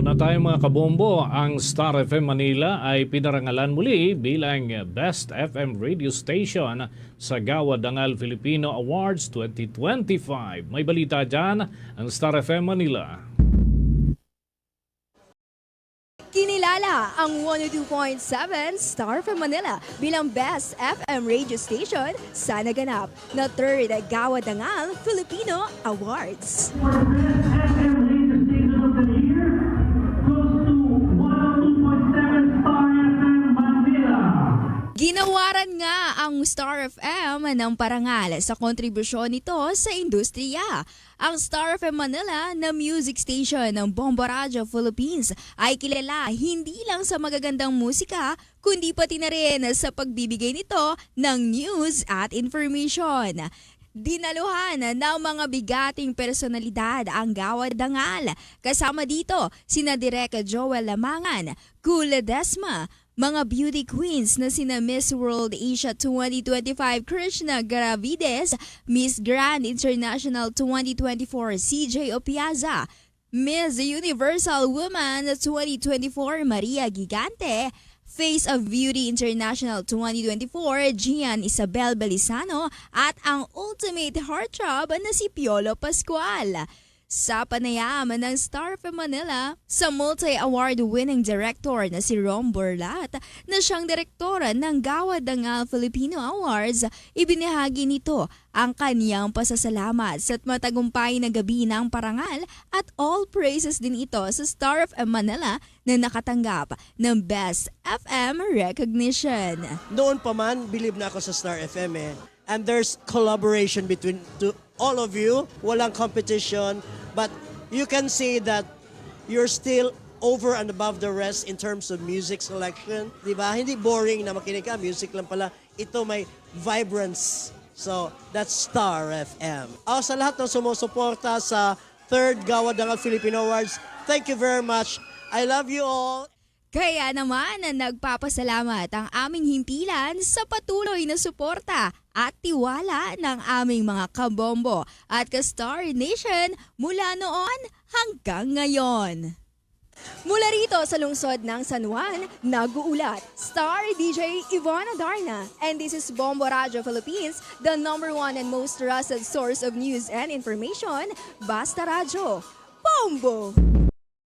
na tayo mga kabombo. Ang Star FM Manila ay pinarangalan muli bilang Best FM Radio Station sa Gawad Dangal Filipino Awards 2025. May balita dyan ang Star FM Manila. Kinilala ang 102.7 Star FM Manila bilang Best FM Radio Station sa naganap na 3rd Gawad Dangal Filipino Awards. Ginawaran nga ang Star FM ng parangal sa kontribusyon nito sa industriya. Ang Star FM Manila na music station ng Bombo Radio Philippines ay kilala hindi lang sa magagandang musika, kundi pati na rin sa pagbibigay nito ng news at information. Dinaluhan ng mga bigating personalidad ang Gawad Dangal. Kasama dito sina Direk Joel Lamangan, Cool Ledesma, mga beauty queens na sina Miss World Asia 2025 Krishna Garavides, Miss Grand International 2024 CJ Opiaza, Miss Universal Woman 2024 Maria Gigante, Face of Beauty International 2024 Gian Isabel Belisano at ang ultimate heartthrob na si Piolo Pascual. Sa panayam ng Star FM Manila sa multi-award-winning director na si Rom Borlat na siyang direktora ng Gawad Dangal Filipino Awards, ibinahagi nito ang kaniyang pasasalamat sa matagumpay na gabi ng parangal at all praises din ito sa Star FM Manila na nakatanggap ng Best FM recognition. Noon pa man, believe na ako sa Star FM eh. And there's collaboration between all of you. Walang competition. But you can see that you're still over and above the rest in terms of music selection. Diba? Hindi boring na makinig ka. Music lang pala. Ito may vibrance. So, that's Star FM. Sa lahat ng sumusuporta sa 3rd Gawad Dangal Filipino Awards, thank you very much. I love you all. Kaya naman nagpapasalamat ang aming himpilan sa patuloy na suporta at tiwala ng aming mga kabombo at ka-Star Nation mula noon hanggang ngayon. Mula rito sa lungsod ng San Juan, nag-uulat Star DJ Ivana Darna, and this is Bombo Radio Philippines, the #1 and most trusted source of news and information. Basta Radio, Bombo!